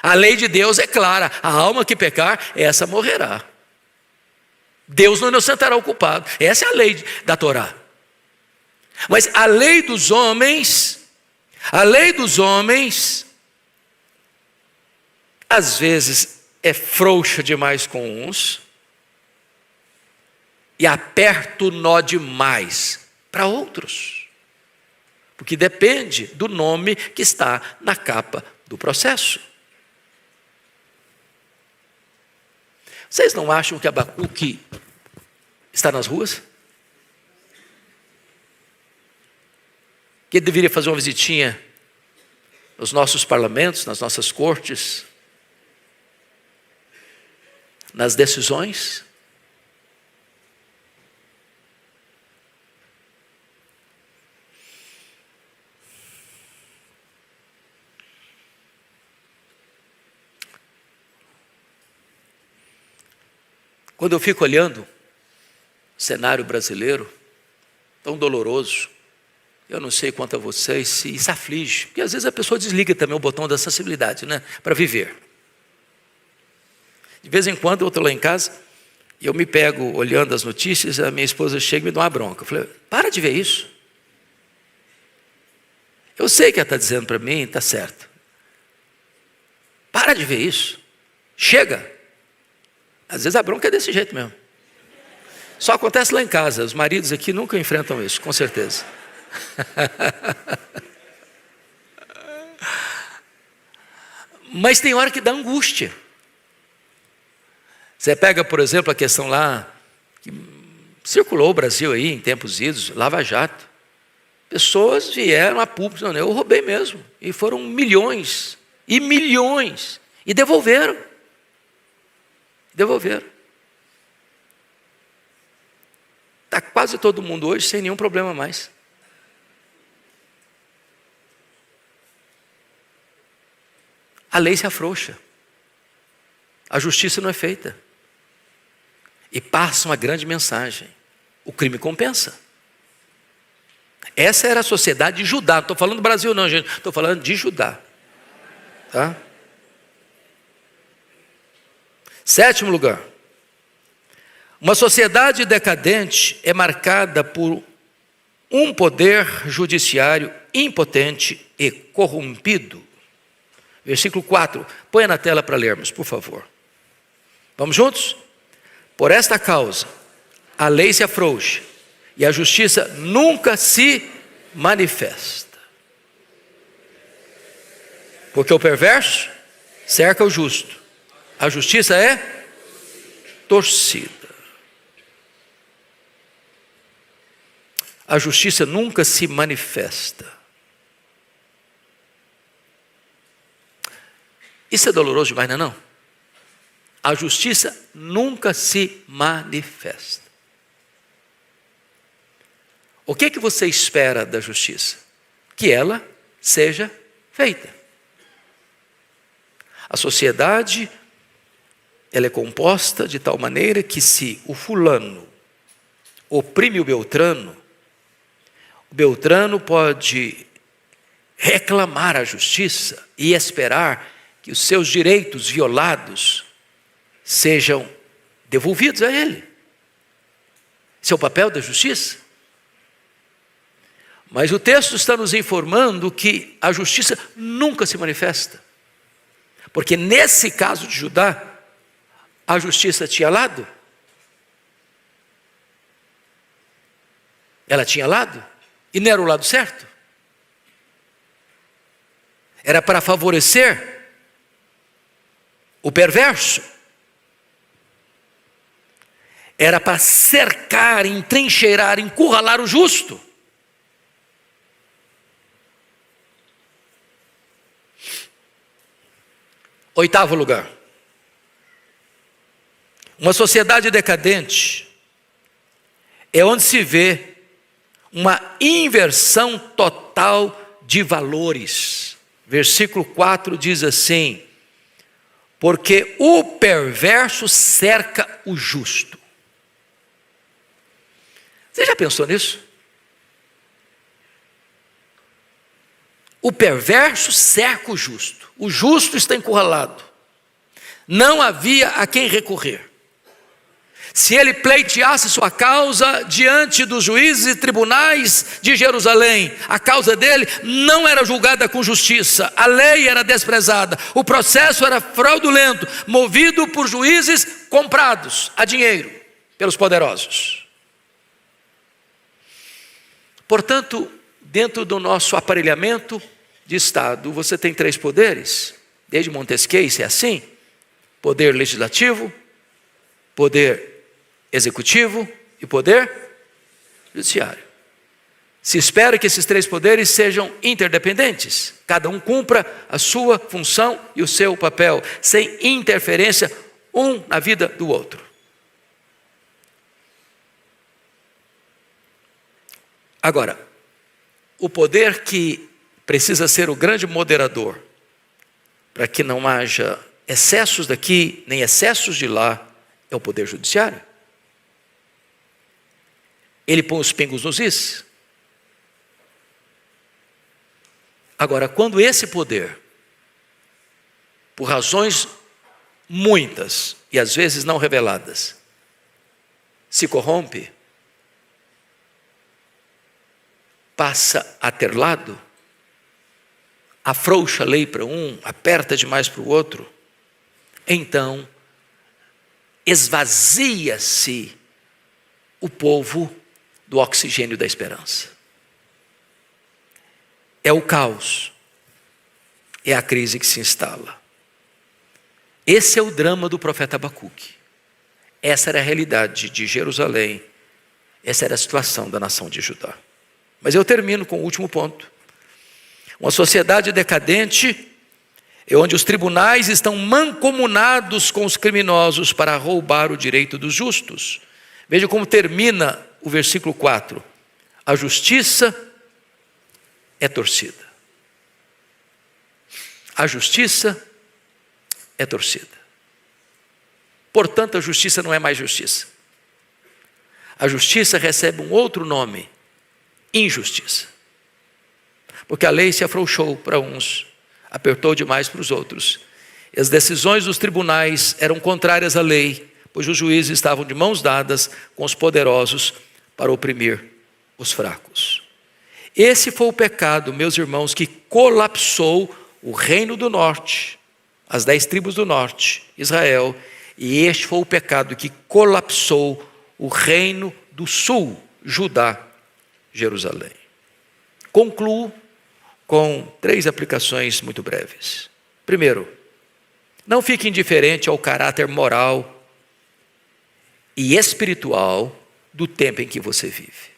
A lei de Deus é clara, a alma que pecar, essa morrerá. Deus não inocentará o culpado. Essa é a lei da Torá. Mas a lei dos homens, às vezes é frouxa demais com uns e aperta o nó demais para outros. Porque depende do nome que está na capa do processo. Vocês não acham que Abacuque está nas ruas? que ele deveria fazer uma visitinha nos nossos parlamentos, nas nossas cortes, nas decisões. Quando eu fico olhando o cenário brasileiro, tão doloroso, eu não sei quanto a vocês, se isso aflige, porque às vezes a pessoa desliga também o botão da sensibilidade, né, para viver. De vez em quando eu estou lá em casa, e eu me pego olhando as notícias, a minha esposa chega e me dá uma bronca. Eu falei, para de ver isso. Eu sei que ela está dizendo para mim, está certo. Para de ver isso. Chega. Às vezes a bronca é desse jeito mesmo. Só acontece lá em casa, os maridos aqui nunca enfrentam isso, com certeza. Mas tem hora que dá angústia. Você pega, por exemplo, a questão lá, que circulou o Brasil aí em tempos idos, Lava Jato. Pessoas vieram a público, não, eu roubei mesmo. E foram milhões, e milhões, e devolveram. Devolveram. Está quase todo mundo hoje sem nenhum problema mais. A lei se afrouxa. A justiça não é feita. E passa uma grande mensagem. O crime compensa. Essa era a sociedade de Judá. Não estou falando do Brasil não, gente. Estou falando de Judá. Tá? 7º lugar. Uma sociedade decadente é marcada por um poder judiciário impotente e corrompido. Versículo 4. Põe na tela para lermos, por favor. Vamos juntos? Por esta causa, a lei se afrouxa e a justiça nunca se manifesta. Porque o perverso cerca o justo. A justiça é torcida. A justiça nunca se manifesta. Isso é doloroso demais, não é não? A justiça nunca se manifesta. O que você espera da justiça? Que ela seja feita. A sociedade, ela é composta de tal maneira que se o fulano oprime o Beltrano pode reclamar a justiça e esperar que os seus direitos violados sejam devolvidos a ele. Esse é o papel da justiça. Mas o texto está nos informando que a justiça nunca se manifesta. Porque nesse caso de Judá, a justiça tinha lado. Ela tinha lado. E não era o lado certo. Era para favorecer o perverso. Era para cercar, entrincheirar, encurralar o justo. Oitavo lugar. Uma sociedade decadente é onde se vê uma inversão total de valores. Versículo 4 diz assim: porque o perverso cerca o justo. Você já pensou nisso? O perverso cerca o justo está encurralado. Não havia a quem recorrer. Se ele pleiteasse sua causa diante dos juízes e tribunais de Jerusalém, a causa dele não era julgada com justiça, a lei era desprezada, o processo era fraudulento, movido por juízes comprados a dinheiro pelos poderosos. Portanto, dentro do nosso aparelhamento de Estado, você tem 3 poderes, desde Montesquieu, isso é assim: poder legislativo, poder executivo e poder judiciário. Se espera que esses três poderes sejam interdependentes, cada um cumpra a sua função e o seu papel, sem interferência um na vida do outro. Agora, o poder que precisa ser o grande moderador, para que não haja excessos daqui, nem excessos de lá, é o poder judiciário. Ele põe os pingos nos is. Agora, quando esse poder, por razões muitas e às vezes não reveladas, se corrompe, passa a ter lado, afrouxa a lei para um, aperta demais para o outro, então esvazia-se o povo do oxigênio da esperança. É o caos, é a crise que se instala. Esse é o drama do profeta Abacuque. Essa era a realidade de Jerusalém, essa era a situação da nação de Judá. Mas eu termino com o último ponto. Uma sociedade decadente é onde os tribunais estão mancomunados com os criminosos para roubar o direito dos justos. Veja como termina o versículo 4. A justiça é torcida. A justiça é torcida. Portanto, a justiça não é mais justiça. A justiça recebe um outro nome: injustiça. Porque a lei se afrouxou para uns, apertou demais para os outros. E as decisões dos tribunais eram contrárias à lei, pois os juízes estavam de mãos dadas com os poderosos para oprimir os fracos. Esse foi o pecado, meus irmãos, que colapsou o reino do norte, as 10 tribos do norte, Israel, e este foi o pecado que colapsou o reino do sul, Judá, Jerusalém. Concluo com 3 aplicações muito breves. Primeiro, não fique indiferente ao caráter moral e espiritual do tempo em que você vive.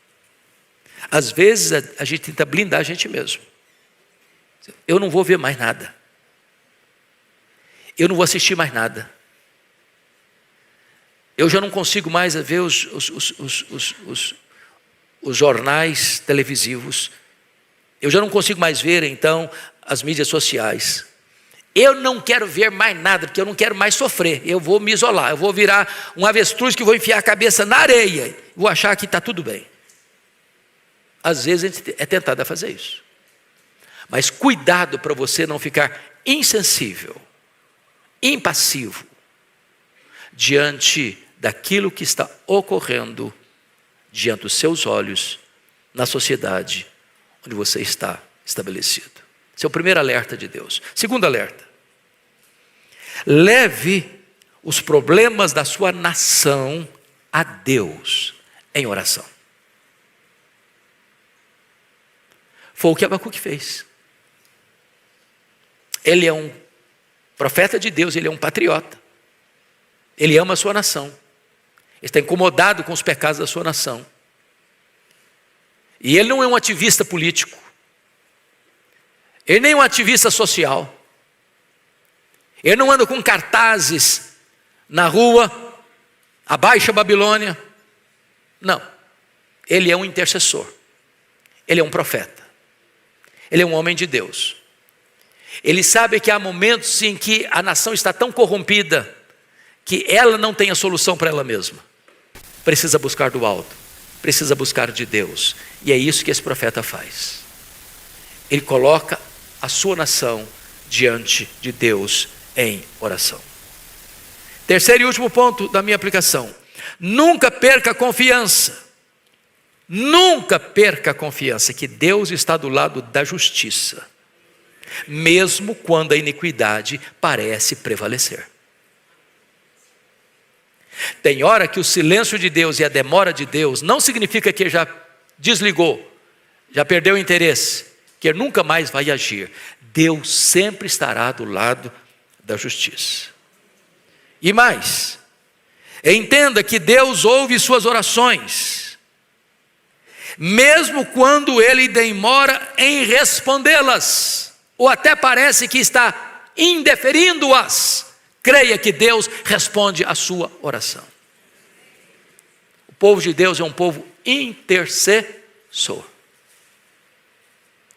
Às vezes a gente tenta blindar a gente mesmo. Eu não vou ver mais nada. Eu não vou assistir mais nada. Eu já não consigo mais ver os jornais televisivos. Eu já não consigo mais ver, então, as mídias sociais. Eu não quero ver mais nada, porque eu não quero mais sofrer. Eu vou me isolar, eu vou virar um avestruz que vou enfiar a cabeça na areia. Vou achar que está tudo bem. Às vezes a gente é tentado a fazer isso. Mas cuidado para você não ficar insensível, impassivo, diante daquilo que está ocorrendo diante dos seus olhos na sociedade onde você está estabelecido. Esse é o primeiro alerta de Deus. Segundo alerta: leve os problemas da sua nação a Deus em oração. Foi o que Abacuque fez. Ele é um profeta de Deus, ele é um patriota. Ele ama a sua nação. Ele está incomodado com os pecados da sua nação. E ele não é um ativista político. Ele nem é um ativista social. Ele não anda com cartazes na rua, abaixa a Babilônia. Não. Ele é um intercessor. Ele é um profeta. Ele é um homem de Deus. Ele sabe que há momentos em que a nação está tão corrompida que ela não tem a solução para ela mesma. Precisa buscar do alto, precisa buscar de Deus. E é isso que esse profeta faz. Ele coloca a sua nação diante de Deus em oração. Terceiro e último ponto da minha aplicação: nunca perca a confiança. Nunca perca a confiança que Deus está do lado da justiça, mesmo quando a iniquidade parece prevalecer. Tem hora que o silêncio de Deus e a demora de Deus não significa que ele já desligou, já perdeu o interesse, que ele nunca mais vai agir. Deus sempre estará do lado da justiça. E mais, entenda que Deus ouve suas orações. mesmo quando ele demora em respondê-las, ou até parece que está indeferindo-as, creia que Deus responde a sua oração. O povo de Deus é um povo intercessor.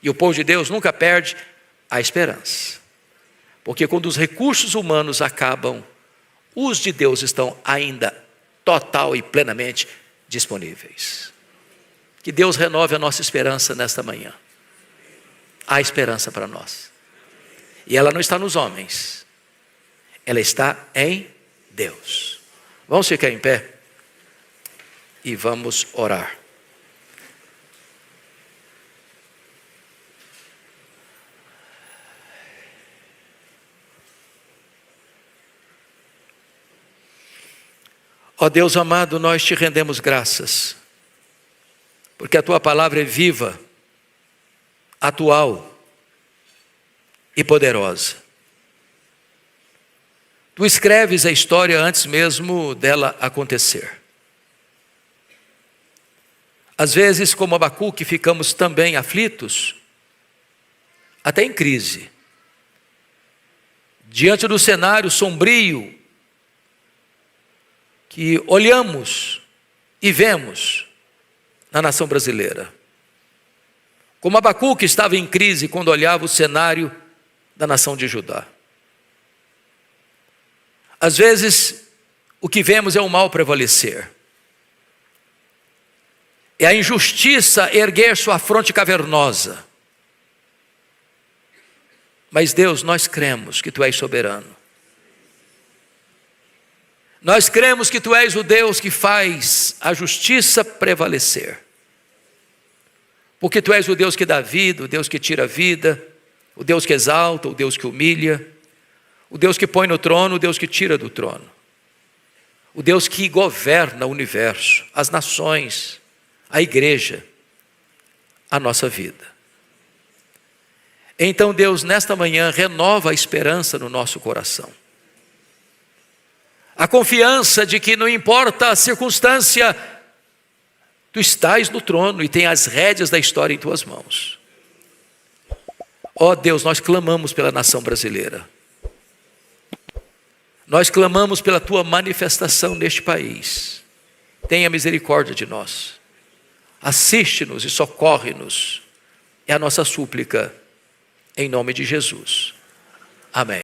E o povo de Deus nunca perde a esperança. Porque quando os recursos humanos acabam, os de Deus estão ainda total e plenamente disponíveis. Que Deus renove a nossa esperança nesta manhã. Há esperança para nós. E ela não está nos homens. Ela está em Deus. Vamos ficar em pé e vamos orar. Ó Deus amado, nós te rendemos graças, porque a tua palavra é viva, atual e poderosa. Tu escreves a história antes mesmo dela acontecer. Às vezes, como Abacuque, ficamos também aflitos, até em crise, diante do cenário sombrio que olhamos e vemos na nação brasileira. Como Abacuque estava em crise quando olhava o cenário da nação de Judá. Às vezes, o que vemos é o mal prevalecer. É a injustiça erguer sua fronte cavernosa. Mas Deus, nós cremos que Tu és soberano. Nós cremos que Tu és o Deus que faz a justiça prevalecer. Porque Tu és o Deus que dá vida, o Deus que tira a vida, o Deus que exalta, o Deus que humilha, o Deus que põe no trono, o Deus que tira do trono. O Deus que governa o universo, as nações, a igreja, a nossa vida. Então Deus, nesta manhã, renova a esperança no nosso coração. A confiança de que não importa a circunstância, Tu estás no trono e tem as rédeas da história em Tuas mãos. Ó Deus, nós clamamos pela nação brasileira. Nós clamamos pela Tua manifestação neste país. Tenha misericórdia de nós. Assiste-nos e socorre-nos. É a nossa súplica, em nome de Jesus. Amém.